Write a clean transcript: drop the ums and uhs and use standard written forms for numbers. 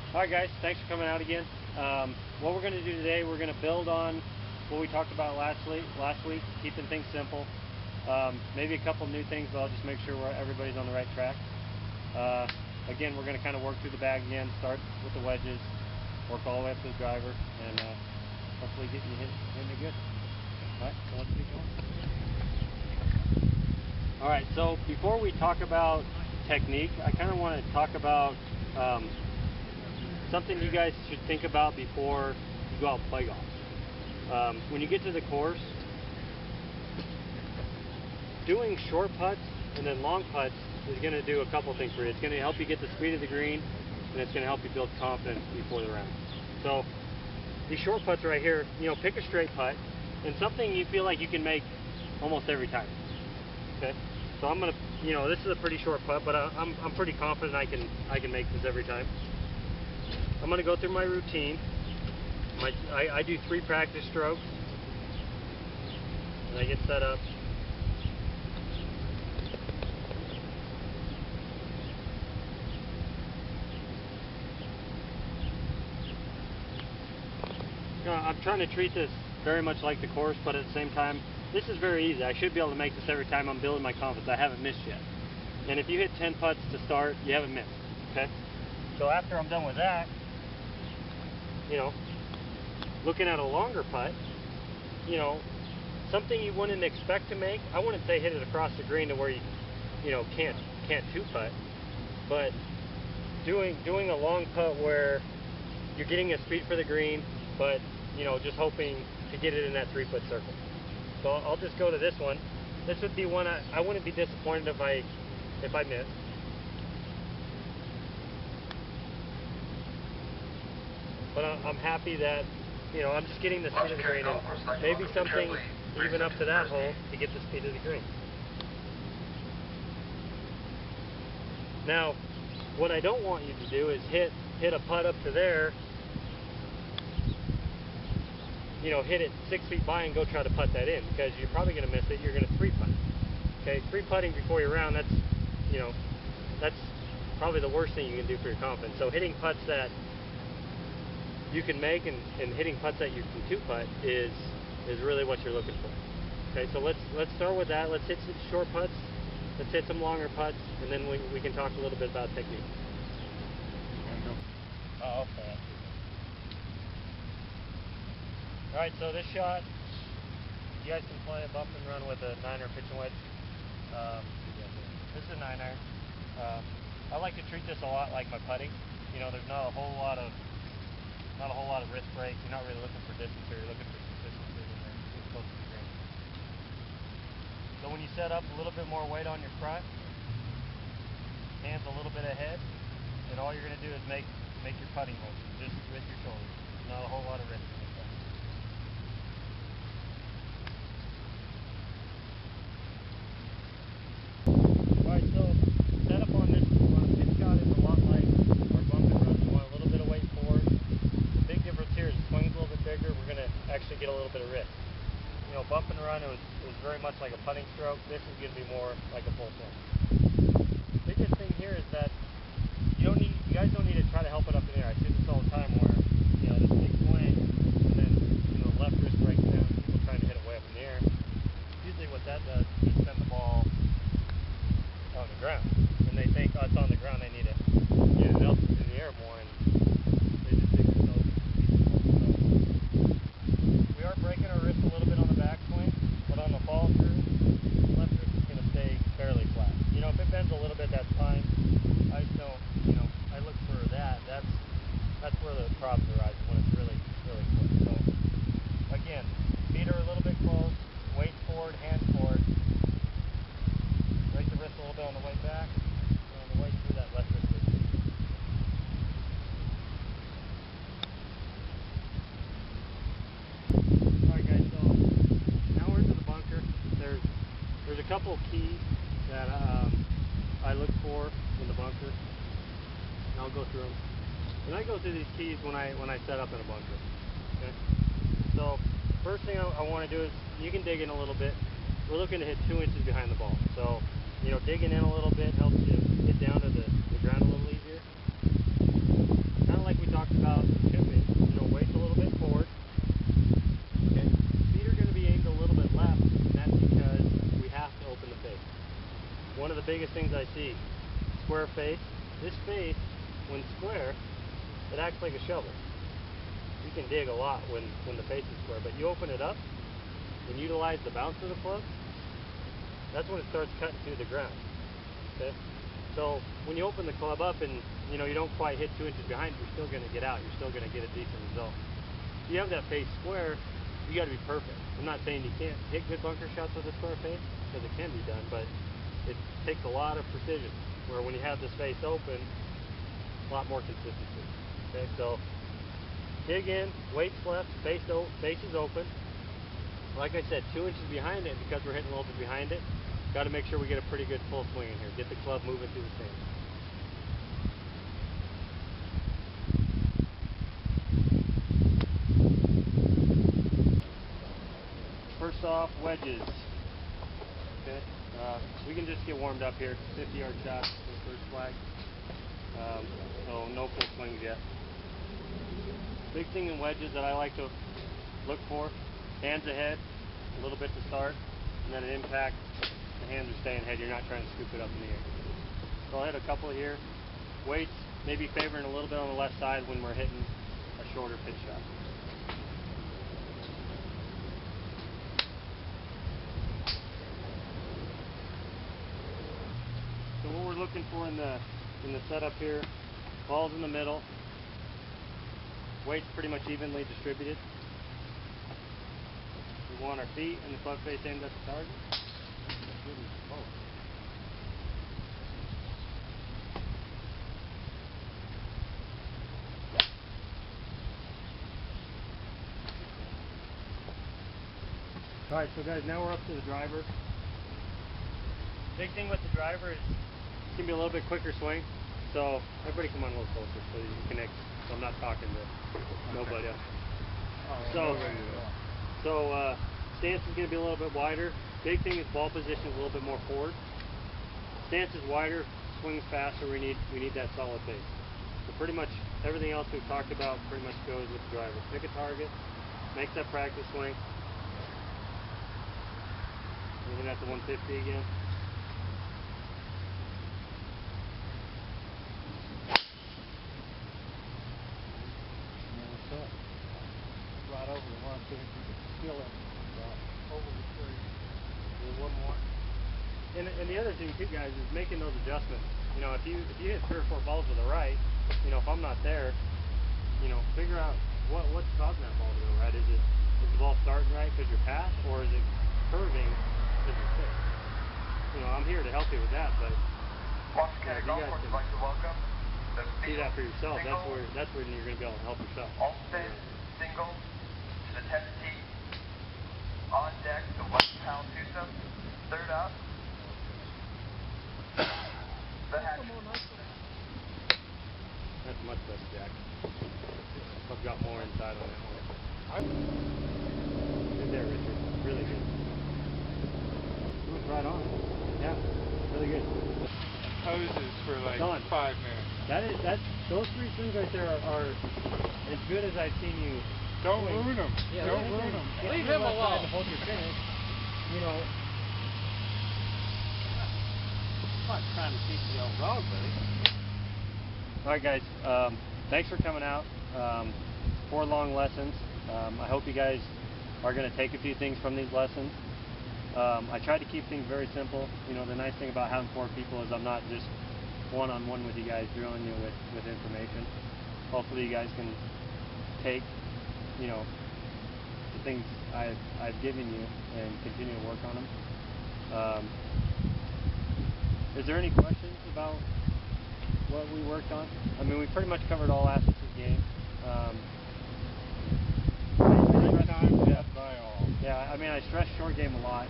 Alright guys, thanks for coming out again. What we're going to do today, we're going to build on what we talked about last week, keeping things simple. Maybe a couple new things, but I'll just make sure everybody's on the right track. Again, we're going to kind of work through the bag again, start with the wedges, work all the way up to the driver, and hopefully getting hitting it good. Alright, so let's get going. Alright, so before we talk about technique, I kind of want to talk about something you guys should think about before you go out and play golf. When you get to the course, doing short putts and then long putts is going to do a couple things for you. It's going to help you get the speed of the green, and it's going to help you build confidence before the round. So these short putts right here, pick a straight putt and something you feel like you can make almost every time. Okay, so I'm gonna, this is a pretty short putt, but I'm pretty confident I can make this every time. I'm gonna go through my routine. I do 3 practice strokes, and I get set up. I'm trying to treat this very much like the course, but at the same time, this is very easy. I should be able to make this every time. I'm building my confidence. I haven't missed yet. And if you hit 10 putts to start, you haven't missed. Okay? So after I'm done with that, looking at a longer putt, something you wouldn't expect to make. I wouldn't say hit it across the green to where you can't 2-putt, but doing a long putt where you're getting a speed for the green, but just hoping to get it in that 3-foot circle. So I'll just go to this one. This would be one I wouldn't be disappointed if I missed. But I'm happy that I'm just getting the speed of the green, and maybe something even up to that hole to get the speed of the green. Now, what I don't want you to do is hit a putt up to there, hit it 6 feet by and go try to putt that in, because you're probably going to miss it. You're going to 3-putt. Okay, 3-putting before your round, that's probably the worst thing you can do for your confidence. So hitting putts that you can make and hitting putts that you can 2-putt is really what you're looking for. Okay, so let's start with that. Let's hit some short putts. Let's hit some longer putts, and then we can talk a little bit about technique. Oh, okay. Alright, so this shot, you guys can play a bump and run with a 9-iron pitching wedge. This is a 9-iron. I like to treat this a lot like my putting. There's not a whole lot of wrist breaks. You're not really looking for distance here. You're looking for consistency and then get close to the green. So when you set up a little bit more weight on your front, hands a little bit ahead, and all you're going to do is make your putting motion just with your shoulders. Not a whole lot of wrist in this thing. Alright, so set up on this pitch shot is a lot like our bump and run. You want a little bit of weight forward. The big difference here is the swing's a little bit bigger. We're going to actually get a little bit of wrist. Bump and run, it was very much like a putting stroke. This is going to be more like a full swing. The biggest thing here is that you guys don't need to try to help it up in the air. I see this all the time where this big swing, and then the left wrist breaks down. People trying to hit it way up in the air. Usually what that does is send the ball on the ground, and they think, oh, it's on the ground, they need to get it up in the air more, and they just dig themselves. We are breaking our wrist a little bit on the backswing, but on the fall through, the left wrist is going to stay fairly flat. If it bends a little bit, that's fine. I just know, I look for that. That's where the problems arise, when it's really, really quick. So again, feet are a little bit close, weight forward, hands forward. Break the wrist a little bit on the way back, and on the way through, that left wrist is. Alright guys, so now we're into the bunker. There's a couple of keys that I look for in the bunker, and I'll go through them. And I go through these keys when I set up in a bunker. Okay? So first thing I want to do is, you can dig in a little bit. We're looking to hit 2 inches behind the ball. So digging in a little bit helps you get down to the ground a little easier. Kind of like we I see square face. This face, when square, it acts like a shovel. You can dig a lot when the face is square, but you open it up and utilize the bounce of the club, that's when it starts cutting through the ground. Okay? So when you open the club up and you don't quite hit 2 inches behind, you're still going to get out. You're still going to get a decent result. If you have that face square, you got to be perfect. I'm not saying you can't hit good bunker shots with a square face, because it can be done, but it takes a lot of precision. Where when you have this face open, a lot more consistency. Okay, so dig in, weights left, face is open. Like I said, 2 inches behind it, because we're hitting a little bit behind it, got to make sure we get a pretty good full swing in here. Get the club moving through the sand. First off, wedges. Okay, we can just get warmed up here. 50-yard shot for the first flag. So no full swings yet. Big thing in wedges that I like to look for: hands ahead, a little bit to start, and then an impact. The hands are staying ahead. You're not trying to scoop it up in the air. So I'll hit a couple here. Weights maybe favoring a little bit on the left side when we're hitting a shorter pitch shot. So what we're looking for in the setup here: ball's in the middle, weights pretty much evenly distributed. We want our feet and the club face aimed at the target. Alright, so guys, now we're up to the driver. Big thing with the driver is it's going to be a little bit quicker swing. So everybody come on a little closer so you can connect. So I'm not talking to nobody else. So stance is going to be a little bit wider. Big thing is ball position is a little bit more forward. Stance is wider, swings faster. We need that solid base. So pretty much everything else we've talked about pretty much goes with the driver. Pick a target, make that practice swing. Moving at the 150 again. Right over the 150, you can feel it over the tree. One more. And the other thing too, guys, is making those adjustments. If you hit 3 or 4 balls with the right, if I'm not there, figure out what's causing that ball to go right. Is the ball starting right because you're past, or is it curving because you're thick? I'm here to help you with that, but you guys can see that for yourself. That's where you're going to be able to help yourself. Olmsted, single, to the 10th tee, on deck, the West Pal twosome, third up, the hatch. That's much better, Jack. I've got more inside on that one. Good there, Richard. Really good. It was right on. Yeah, really good. Hoses for like Done. 5 minutes. Those 3 swings right there are as good as I've seen you. Don't ruin them. Yeah, Don't ruin them. Leave him alone. To hold your finish. I'm not trying to teach you all wrong, buddy. All right, guys. Thanks for coming out. 4 long lessons. I hope you guys are going to take a few things from these lessons. I tried to keep things very simple. The nice thing about having 4 people is I'm not just one-on-one with you guys, drilling you with information. Hopefully you guys can take, the things I've given you and continue to work on them. Is there any questions about what we worked on? I mean, we pretty much covered all aspects of the game. Yeah, I mean, I stress short game a lot,